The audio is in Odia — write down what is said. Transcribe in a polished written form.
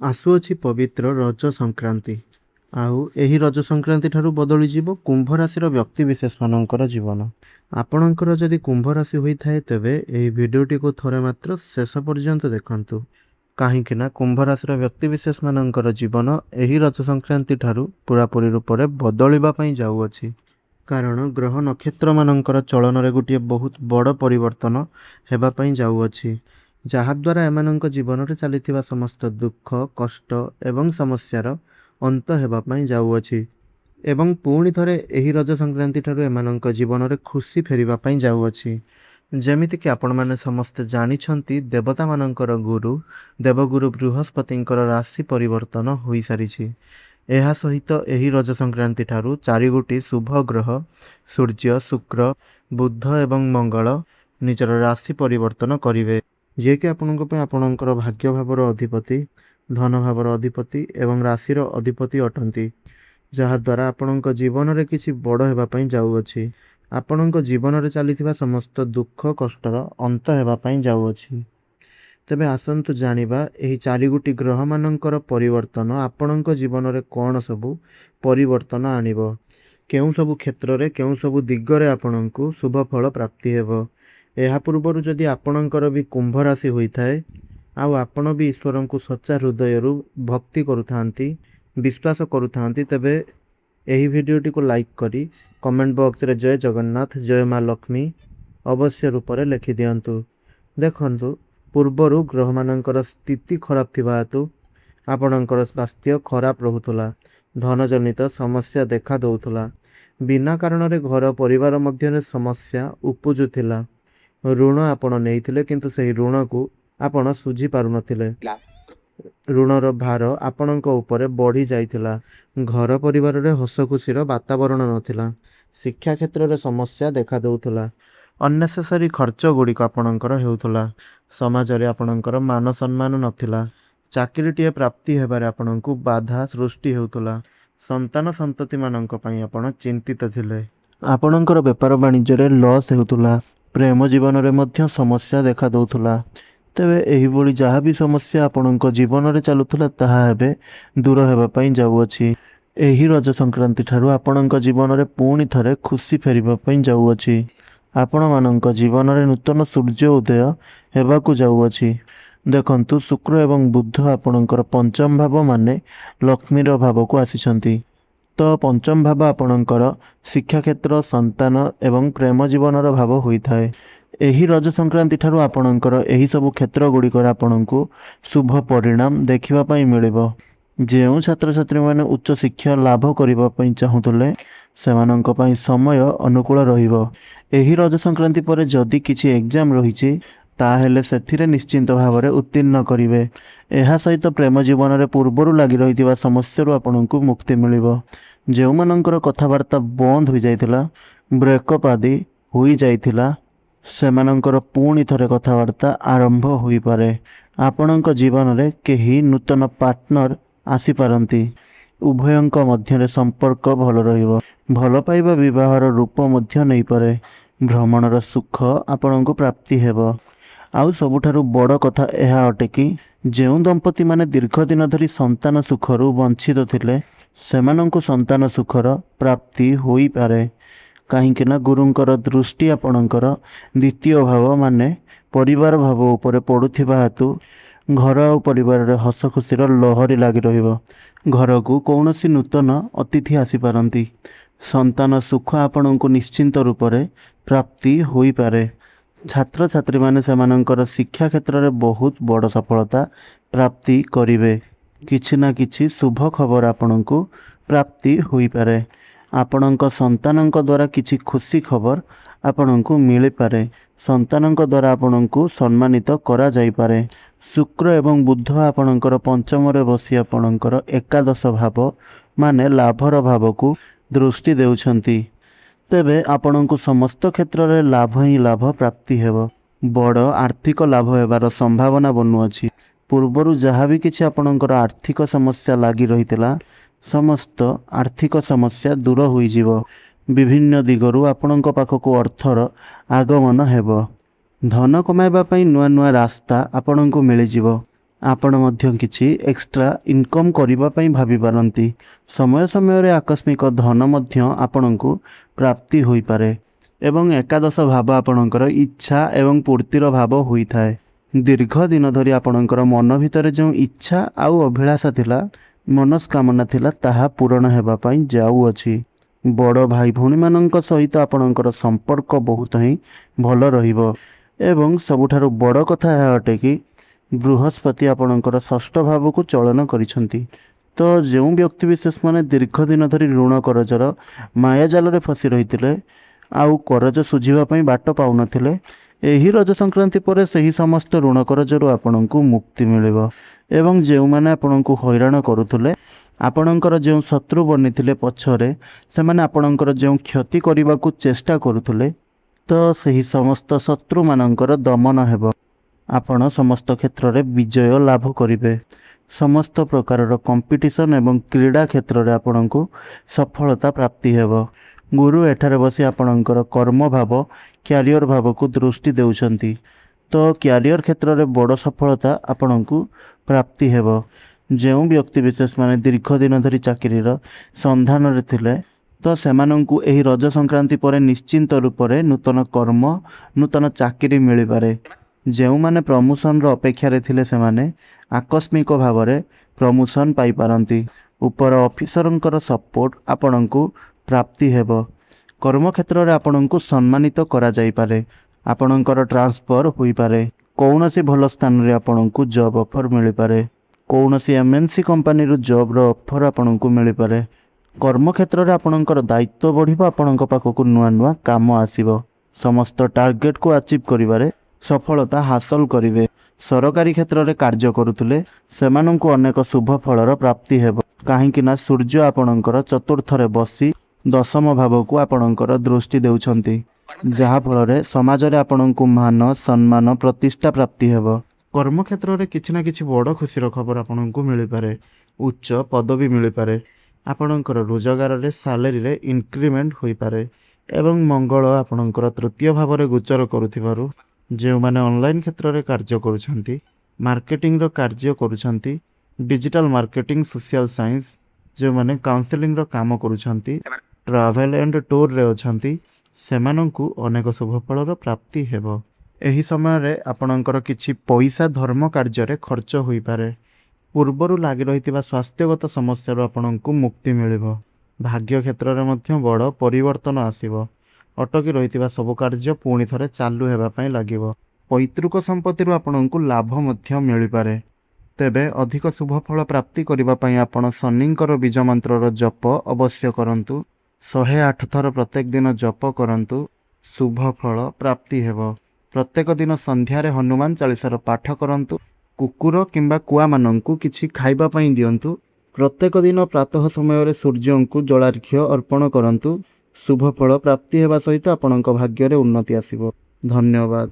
ଆସୁଅଛି ପବିତ୍ର ରଜ ସଂକ୍ରାନ୍ତି। ଆଉ ଏହି ରଜ ସଂକ୍ରାନ୍ତି ଠାରୁ ବଦଳିଯିବ କୁମ୍ଭ ରାଶିର ବ୍ୟକ୍ତିବିଶେଷମାନଙ୍କର ଜୀବନ। ଆପଣଙ୍କର ଯଦି କୁମ୍ଭ ରାଶି ହୋଇଥାଏ ତେବେ ଏହି ଭିଡ଼ିଓଟିକୁ ଥରେ ମାତ୍ର ଶେଷ ପର୍ଯ୍ୟନ୍ତ ଦେଖନ୍ତୁ। କାହିଁକି ନା କୁମ୍ଭ ରାଶିର ବ୍ୟକ୍ତିବିଶେଷମାନଙ୍କର ଜୀବନ ଏହି ରଜ ସଂକ୍ରାନ୍ତି ଠାରୁ ପୁରାପୁରି ରୂପରେ ବଦଳିବା ପାଇଁ ଯାଉଅଛି। କାରଣ ଗ୍ରହ ନକ୍ଷତ୍ରମାନଙ୍କର ଚଳନରେ ଗୋଟିଏ ବହୁତ ବଡ଼ ପରିବର୍ତ୍ତନ ହେବା ପାଇଁ ଯାଉଅଛି, ଯାହାଦ୍ୱାରା ଏମାନଙ୍କ ଜୀବନରେ ଚାଲିଥିବା ସମସ୍ତ ଦୁଃଖ, କଷ୍ଟ ଏବଂ ସମସ୍ୟାର ଅନ୍ତ ହେବା ପାଇଁ ଯାଉଅଛି ଏବଂ ପୁଣି ଥରେ ଏହି ରଜ ସଂକ୍ରାନ୍ତି ଠାରୁ ଏମାନଙ୍କ ଜୀବନରେ ଖୁସି ଫେରିବା ପାଇଁ ଯାଉଅଛି। ଯେମିତିକି ଆପଣମାନେ ସମସ୍ତେ ଜାଣିଛନ୍ତି, ଦେବତାମାନଙ୍କର ଗୁରୁ ଦେବଗୁରୁ ବୃହସ୍ପତିଙ୍କର ରାଶି ପରିବର୍ତ୍ତନ ହୋଇସାରିଛି। ଏହା ସହିତ ଏହି ରଜ ସଂକ୍ରାନ୍ତି ଠାରୁ 4ଗୋଟି ଶୁଭ ଗ୍ରହ ସୂର୍ଯ୍ୟ, ଶୁକ୍ର, ବୁଧ ଏବଂ ମଙ୍ଗଳ ନିଜର ରାଶି ପରିବର୍ତ୍ତନ କରିବେ, ଯିଏକି ଆପଣଙ୍କ ପାଇଁ ଆପଣଙ୍କର ଭାଗ୍ୟ ଭାବର ଅଧିପତି, ଧନ ଭାବର ଅଧିପତି ଏବଂ ରାଶିର ଅଧିପତି ଅଟନ୍ତି, ଯାହାଦ୍ୱାରା ଆପଣଙ୍କ ଜୀବନରେ କିଛି ବଡ଼ ହେବା ପାଇଁ ଯାଉଅଛି। ଆପଣଙ୍କ ଜୀବନରେ ଚାଲିଥିବା ସମସ୍ତ ଦୁଃଖ କଷ୍ଟର ଅନ୍ତ ହେବା ପାଇଁ ଯାଉଅଛି। ତେବେ ଆସନ୍ତୁ ଜାଣିବା ଏହି 4ଗୋଟି ଗ୍ରହମାନଙ୍କର ପରିବର୍ତ୍ତନ ଆପଣଙ୍କ ଜୀବନରେ କ'ଣ ସବୁ ପରିବର୍ତ୍ତନ ଆଣିବ, କେଉଁ ସବୁ କ୍ଷେତ୍ରରେ କେଉଁ ସବୁ ଦିଗରେ ଆପଣଙ୍କୁ ଶୁଭ ଫଳ ପ୍ରାପ୍ତି ହେବ। ଏହା ପୂର୍ବରୁ ଯଦି ଆପଣଙ୍କର ବି କୁମ୍ଭ ରାଶି ହୋଇଥାଏ ଆଉ ଆପଣ ବି ଈଶ୍ୱରଙ୍କୁ ସଚ୍ଚା ହୃଦୟରୁ ଭକ୍ତି କରୁଥାନ୍ତି, ବିଶ୍ୱାସ କରୁଥାନ୍ତି, ତେବେ ଏହି ଭିଡ଼ିଓଟିକୁ ଲାଇକ୍ କରି କମେଣ୍ଟ ବକ୍ସରେ ଜୟ ଜଗନ୍ନାଥ, ଜୟ ମା ଲକ୍ଷ୍ମୀ ଅବଶ୍ୟ ରୂପରେ ଲେଖିଦିଅନ୍ତୁ। ଦେଖନ୍ତୁ, ପୂର୍ବରୁ ଗ୍ରହମାନଙ୍କର ସ୍ଥିତି ଖରାପ ଥିବା ହେତୁ ଆପଣଙ୍କର ସ୍ୱାସ୍ଥ୍ୟ ଖରାପ ରହୁଥିଲା, ଧନଜନିତ ସମସ୍ୟା ଦେଖା ଦେଉଥିଲା, ବିନା କାରଣରେ ଘର ପରିବାର ମଧ୍ୟରେ ସମସ୍ୟା ଉପୁଜୁଥିଲା, ଋଣ ଆପଣ ନେଇଥିଲେ କିନ୍ତୁ ସେହି ଋଣକୁ ଆପଣ ଶୁଝି ପାରୁନଥିଲେ, ଋଣର ଭାର ଆପଣଙ୍କ ଉପରେ ବଢ଼ି ଯାଇଥିଲା, ଘର ପରିବାରରେ ହସଖୁସିର ବାତାବରଣ ନଥିଲା, ଶିକ୍ଷା କ୍ଷେତ୍ରରେ ସମସ୍ୟା ଦେଖା ଦେଉଥିଲା, ଅନ୍ନେସେସରି ଖର୍ଚ୍ଚ ଗୁଡ଼ିକ ଆପଣଙ୍କର ହେଉଥିଲା, ସମାଜରେ ଆପଣଙ୍କର ମାନ ସମ୍ମାନ ନଥିଲା, ଚାକିରିଟିଏ ପ୍ରାପ୍ତି ହେବାରେ ଆପଣଙ୍କୁ ବାଧା ସୃଷ୍ଟି ହେଉଥିଲା, ସନ୍ତାନ ସନ୍ତତିମାନଙ୍କ ପାଇଁ ଆପଣ ଚିନ୍ତିତ ଥିଲେ, ଆପଣଙ୍କର ବେପାର ବାଣିଜ୍ୟରେ ଲସ୍ ହେଉଥିଲା, ପ୍ରେମ ଜୀବନରେ ମଧ୍ୟ ସମସ୍ୟା ଦେଖା ଦେଉଥିଲା। ତେବେ ଏହିଭଳି ଯାହା ବି ସମସ୍ୟା ଆପଣଙ୍କ ଜୀବନରେ ଚାଲୁଥିଲା ତାହା ଏବେ ଦୂର ହେବା ପାଇଁ ଯାଉଅଛି। ଏହି ରଜ ସଂକ୍ରାନ୍ତି ଠାରୁ ଆପଣଙ୍କ ଜୀବନରେ ପୁଣି ଥରେ ଖୁସି ଫେରିବା ପାଇଁ ଯାଉଅଛି। ଆପଣମାନଙ୍କ ଜୀବନରେ ନୂତନ ସୂର୍ଯ୍ୟ ଉଦୟ ହେବାକୁ ଯାଉଅଛି। ଦେଖନ୍ତୁ, ଶୁକ୍ର ଏବଂ ବୁଧ ଆପଣଙ୍କର ପଞ୍ଚମ ଭାବ ମାନେ ଲକ୍ଷ୍ମୀର ଭାବକୁ ଆସିଛନ୍ତି। ତ ପଞ୍ଚମ ଭାବ ଆପଣଙ୍କର ଶିକ୍ଷାକ୍ଷେତ୍ର, ସନ୍ତାନ ଏବଂ ପ୍ରେମ ଜୀବନର ଭାବ ହୋଇଥାଏ। ଏହି ରଜ ସଂକ୍ରାନ୍ତି ଠାରୁ ଆପଣଙ୍କର ଏହିସବୁ କ୍ଷେତ୍ର ଗୁଡ଼ିକରେ ଆପଣଙ୍କୁ ଶୁଭ ପରିଣାମ ଦେଖିବା ପାଇଁ ମିଳିବ। ଯେଉଁ ଛାତ୍ରଛାତ୍ରୀମାନେ ଉଚ୍ଚଶିକ୍ଷା ଲାଭ କରିବା ପାଇଁ ଚାହୁଁଥିଲେ ସେମାନଙ୍କ ପାଇଁ ସମୟ ଅନୁକୂଳ ରହିବ। ଏହି ରଜ ସଂକ୍ରାନ୍ତି ପରେ ଯଦି କିଛି ଏକ୍ଜାମ୍ ରହିଛି ତାହେଲେ ସେଥିରେ ନିଶ୍ଚିନ୍ତ ଭାବରେ ଉତ୍ତୀର୍ଣ୍ଣ କରିବେ। ଏହା ସହିତ ପ୍ରେମ ଜୀବନରେ ପୂର୍ବରୁ ଲାଗି ରହିଥିବା ସମସ୍ୟାରୁ ଆପଣଙ୍କୁ ମୁକ୍ତି ମିଳିବ। ଯେଉଁମାନଙ୍କର କଥାବାର୍ତ୍ତା ବନ୍ଦ ହୋଇଯାଇଥିଲା, ବ୍ରେକଅପ୍ ଆଦି ହୋଇଯାଇଥିଲା, ସେମାନଙ୍କର ପୁଣି ଥରେ କଥାବାର୍ତ୍ତା ଆରମ୍ଭ ହୋଇପାରେ। ଆପଣଙ୍କ ଜୀବନରେ କେହି ନୂତନ ପାର୍ଟନର ଆସିପାରନ୍ତି। ଉଭୟଙ୍କ ମଧ୍ୟରେ ସମ୍ପର୍କ ଭଲ ରହିବ। ଭଲ ପାଇବା ବିବାହର ରୂପ ମଧ୍ୟ ନେଇପାରେ। ଭ୍ରମଣର ସୁଖ ଆପଣଙ୍କୁ ପ୍ରାପ୍ତି ହେବ। ଆଉ ସବୁଠାରୁ ବଡ଼ କଥା ଏହା ଅଟେ କି ଯେଉଁ ଦମ୍ପତିମାନେ ଦୀର୍ଘ ଦିନ ଧରି ସନ୍ତାନ ସୁଖରୁ ବଞ୍ଚିତ ଥିଲେ ସେମାନଙ୍କୁ ସନ୍ତାନ ସୁଖର ପ୍ରାପ୍ତି ହୋଇପାରେ। କାହିଁକି ନା ଗୁରୁଙ୍କର ଦୃଷ୍ଟି ଆପଣଙ୍କର ଦ୍ୱିତୀୟ ଭାବ ମାନେ ପରିବାର ଭାବ ଉପରେ ପଡ଼ୁଥିବା ହେତୁ ଘର ଆଉ ପରିବାରରେ ହସ ଖୁସିର ଲହରୀ ଲାଗି ରହିବ। ଘରକୁ କୌଣସି ନୂତନ ଅତିଥି ଆସିପାରନ୍ତି। ସନ୍ତାନ ସୁଖ ଆପଣଙ୍କୁ ନିଶ୍ଚିନ୍ତ ରୂପରେ ପ୍ରାପ୍ତି ହୋଇପାରେ। ଛାତ୍ରଛାତ୍ରୀମାନେ ସେମାନଙ୍କର ଶିକ୍ଷା କ୍ଷେତ୍ରରେ ବହୁତ ବଡ଼ ସଫଳତା ପ୍ରାପ୍ତି କରିବେ। କିଛି ନା କିଛି ଶୁଭ ଖବର ଆପଣଙ୍କୁ ପ୍ରାପ୍ତି ହୋଇପାରେ। ଆପଣଙ୍କ ସନ୍ତାନଙ୍କ ଦ୍ୱାରା କିଛି ଖୁସି ଖବର ଆପଣଙ୍କୁ ମିଳିପାରେ। ସନ୍ତାନଙ୍କ ଦ୍ୱାରା ଆପଣଙ୍କୁ ସମ୍ମାନିତ କରାଯାଇପାରେ। ଶୁକ୍ର ଏବଂ ବୁଧ ଆପଣଙ୍କର ପଞ୍ଚମରେ ବସି ଆପଣଙ୍କର ଏକାଦଶ ଭାବ ମାନେ ଲାଭର ଭାବକୁ ଦୃଷ୍ଟି ଦେଉଛନ୍ତି। ତେବେ ଆପଣଙ୍କୁ ସମସ୍ତ କ୍ଷେତ୍ରରେ ଲାଭ ହିଁ ଲାଭ ପ୍ରାପ୍ତି ହେବ। ବଡ଼ ଆର୍ଥିକ ଲାଭ ହେବାର ସମ୍ଭାବନା ବନୁଅଛି। ପୂର୍ବରୁ ଯାହା ବି କିଛି ଆପଣଙ୍କର ଆର୍ଥିକ ସମସ୍ୟା ଲାଗି ରହିଥିଲା ସମସ୍ତ ଆର୍ଥିକ ସମସ୍ୟା ଦୂର ହୋଇଯିବ। ବିଭିନ୍ନ ଦିଗରୁ ଆପଣଙ୍କ ପାଖକୁ ଅର୍ଥର ଆଗମନ ହେବ। ଧନ କମାଇବା ପାଇଁ ନୂଆ ନୂଆ ରାସ୍ତା ଆପଣଙ୍କୁ ମିଳିଯିବ। ଆପଣ ମଧ୍ୟ କିଛି ଏକ୍ସଟ୍ରା ଇନକମ୍ କରିବା ପାଇଁ ଭାବିପାରନ୍ତି। ସମୟ ସମୟରେ ଆକସ୍ମିକ ଧନ ମଧ୍ୟ ଆପଣଙ୍କୁ ପ୍ରାପ୍ତି ହୋଇପାରେ ଏବଂ ଏକାଦଶ ଭାବ ଆପଣଙ୍କର ଇଚ୍ଛା ଏବଂ ପୂର୍ତ୍ତିର ଭାବ ହୋଇଥାଏ। ଦୀର୍ଘ ଦିନ ଧରି ଆପଣଙ୍କର ମନ ଭିତରେ ଯେଉଁ ଇଚ୍ଛା ଆଉ ଅଭିଳାଷା ଥିଲା, ମନସ୍କାମନା ଥିଲା, ତାହା ପୂରଣ ହେବା ପାଇଁ ଯାଉଅଛି। ବଡ଼ ଭାଇ ଭଉଣୀମାନଙ୍କ ସହିତ ଆପଣଙ୍କର ସମ୍ପର୍କ ବହୁତ ହିଁ ଭଲ ରହିବ ଏବଂ ସବୁଠାରୁ ବଡ଼ କଥା ଏହା ଅଟେ କି ବୃହସ୍ପତି ଆପଣଙ୍କର ଷଷ୍ଠ ଭାବକୁ ଚଳନ କରିଛନ୍ତି। ତ ଯେଉଁ ବ୍ୟକ୍ତିବିଶେଷମାନେ ଦୀର୍ଘ ଦିନ ଧରି ଋଣ କରଜର ମାୟାଜାଲରେ ଫସି ରହିଥିଲେ ଆଉ କରଜ ଶୁଝିବା ପାଇଁ ବାଟ ପାଉନଥିଲେ, ଏହି ରଜ ସଂକ୍ରାନ୍ତି ପରେ ସେହି ସମସ୍ତ ଋଣ କରଜରୁ ଆପଣଙ୍କୁ ମୁକ୍ତି ମିଳିବ ଏବଂ ଯେଉଁମାନେ ଆପଣଙ୍କୁ ହଇରାଣ କରୁଥିଲେ, ଆପଣଙ୍କର ଯେଉଁ ଶତ୍ରୁ ବନିଥିଲେ ପଛରେ, ସେମାନେ ଆପଣଙ୍କର ଯେଉଁ କ୍ଷତି କରିବାକୁ ଚେଷ୍ଟା କରୁଥିଲେ, ତ ସେହି ସମସ୍ତ ଶତ୍ରୁମାନଙ୍କର ଦମନ ହେବ। ଆପଣ ସମସ୍ତ କ୍ଷେତ୍ରରେ ବିଜୟ ଲାଭ କରିବେ। ସମସ୍ତ ପ୍ରକାରର କମ୍ପିଟିସନ୍ ଏବଂ କ୍ରୀଡ଼ା କ୍ଷେତ୍ରରେ ଆପଣଙ୍କୁ ସଫଳତା ପ୍ରାପ୍ତି ହେବ। ଗୁରୁ ଏଠାରେ ବସି ଆପଣଙ୍କର କର୍ମ ଭାବ, କ୍ୟାରିୟର ଭାବକୁ ଦୃଷ୍ଟି ଦେଉଛନ୍ତି। ତ କ୍ୟାରିୟର କ୍ଷେତ୍ରରେ ବଡ଼ ସଫଳତା ଆପଣଙ୍କୁ ପ୍ରାପ୍ତି ହେବ। ଯେଉଁ ବ୍ୟକ୍ତିବିଶେଷମାନେ ଦୀର୍ଘ ଦିନ ଧରି ଚାକିରିର ସନ୍ଧାନରେ ଥିଲେ, ତ ସେମାନଙ୍କୁ ଏହି ରଜ ସଂକ୍ରାନ୍ତି ପରେ ନିଶ୍ଚିନ୍ତ ରୂପରେ ନୂତନ କର୍ମ, ନୂତନ ଚାକିରି ମିଳିପାରେ। ଯେଉଁମାନେ ପ୍ରମୋସନର ଅପେକ୍ଷାରେ ଥିଲେ, ସେମାନେ ଆକସ୍ମିକ ଭାବରେ ପ୍ରମୋସନ ପାଇପାରନ୍ତି। ଉପର ଅଫିସରଙ୍କର ସପୋର୍ଟ ଆପଣଙ୍କୁ ପ୍ରାପ୍ତି ହେବ। କର୍ମକ୍ଷେତ୍ରରେ ଆପଣଙ୍କୁ ସମ୍ମାନିତ କରାଯାଇପାରେ। ଆପଣଙ୍କର ଟ୍ରାନ୍ସଫର ହୋଇପାରେ। କୌଣସି ଭଲ ସ୍ଥାନରେ ଆପଣଙ୍କୁ ଜବ୍ ଅଫର୍ ମିଳିପାରେ। କୌଣସି MNC କମ୍ପାନୀରୁ ଜବ୍ର ଅଫର୍ ଆପଣଙ୍କୁ ମିଳିପାରେ। କର୍ମକ୍ଷେତ୍ରରେ ଆପଣଙ୍କର ଦାୟିତ୍ୱ ବଢ଼ିବ। ଆପଣଙ୍କ ପାଖକୁ ନୂଆ ନୂଆ କାମ ଆସିବ। ସମସ୍ତ ଟାର୍ଗେଟକୁ ଆଚିଭ୍ କରିବାରେ ସଫଳତା ହାସଲ କରିବେ। ସରକାରୀ କ୍ଷେତ୍ରରେ କାର୍ଯ୍ୟ କରୁଥିଲେ, ସେମାନଙ୍କୁ ଅନେକ ଶୁଭ ଫଳର ପ୍ରାପ୍ତି ହେବ। କାହିଁକି ନା ସୂର୍ଯ୍ୟ ଆପଣଙ୍କର ଚତୁର୍ଥରେ ବସି ଦଶମ ଭାବକୁ ଆପଣଙ୍କର ଦୃଷ୍ଟି ଦେଉଛନ୍ତି, ଯାହାଫଳରେ ସମାଜରେ ଆପଣଙ୍କୁ ମାନ, ସମ୍ମାନ, ପ୍ରତିଷ୍ଠା ପ୍ରାପ୍ତି ହେବ। କର୍ମକ୍ଷେତ୍ରରେ କିଛି ନା କିଛି ବଡ଼ ଖୁସିର ଖବର ଆପଣଙ୍କୁ ମିଳିପାରେ। ଉଚ୍ଚ ପଦବୀ ମିଳିପାରେ। ଆପଣଙ୍କର ରୋଜଗାରରେ ସାଲେରୀରେ ଇନକ୍ରିମେଣ୍ଟ ହୋଇପାରେ ଏବଂ ମଙ୍ଗଳ ଆପଣଙ୍କର ତୃତୀୟ ଭାବରେ ଗୋଚର କରୁଥିବାରୁ ଯେଉଁମାନେ ଅନଲାଇନ୍ କ୍ଷେତ୍ରରେ କାର୍ଯ୍ୟ କରୁଛନ୍ତି, ମାର୍କେଟିଂର କାର୍ଯ୍ୟ କରୁଛନ୍ତି, ଡିଜିଟାଲ ମାର୍କେଟିଂ, ସୋସିଆଲ ସାଇନ୍ସ, ଯେଉଁମାନେ କାଉନ୍ସେଲିଂର କାମ କରୁଛନ୍ତି, ଟ୍ରାଭେଲ୍ ଆଣ୍ଡ ଟୁର୍ରେ ଅଛନ୍ତି, ସେମାନଙ୍କୁ ଅନେକ ଶୁଭଫଳର ପ୍ରାପ୍ତି ହେବ। ଏହି ସମୟରେ ଆପଣଙ୍କର କିଛି ପଇସା ଧର୍ମ କାର୍ଯ୍ୟରେ ଖର୍ଚ୍ଚ ହୋଇପାରେ। ପୂର୍ବରୁ ଲାଗି ରହିଥିବା ସ୍ୱାସ୍ଥ୍ୟଗତ ସମସ୍ୟାରୁ ଆପଣଙ୍କୁ ମୁକ୍ତି ମିଳିବ। ଭାଗ୍ୟ କ୍ଷେତ୍ରରେ ମଧ୍ୟ ବଡ଼ ପରିବର୍ତ୍ତନ ଆସିବ। ଅଟକି ରହିଥିବା ସବୁ କାର୍ଯ୍ୟ ପୁଣି ଥରେ ଚାଲୁ ହେବା ପାଇଁ ଲାଗିବ। ପୈତୃକ ସମ୍ପତ୍ତିରୁ ଆପଣଙ୍କୁ ଲାଭ ମଧ୍ୟ ମିଳିପାରେ। ତେବେ ଅଧିକ ଶୁଭଫଳ ପ୍ରାପ୍ତି କରିବା ପାଇଁ ଆପଣ ଶନିଙ୍କର ବୀଜ ମନ୍ତ୍ରର ଜପ ଅବଶ୍ୟ କରନ୍ତୁ। 108 ଥର ପ୍ରତ୍ୟେକ ଦିନ ଜପ କରନ୍ତୁ। ଶୁଭ ଫଳ ପ୍ରାପ୍ତି ହେବ। ପ୍ରତ୍ୟେକ ଦିନ ସନ୍ଧ୍ୟାରେ ହନୁମାନ ଚାଳିଶାର ପାଠ କରନ୍ତୁ। କୁକୁର କିମ୍ବା କୁଆମାନଙ୍କୁ କିଛି ଖାଇବା ପାଇଁ ଦିଅନ୍ତୁ। ପ୍ରତ୍ୟେକ ଦିନ ପ୍ରାତଃ ସମୟରେ ସୂର୍ଯ୍ୟଙ୍କୁ ଜଳାର୍ଘ୍ୟ ଅର୍ପଣ କରନ୍ତୁ। ଶୁଭ ଫଳ ପ୍ରାପ୍ତି ହେବା ସହିତ ଆପଣଙ୍କ ଭାଗ୍ୟରେ ଉନ୍ନତି ଆସିବ। ଧନ୍ୟବାଦ।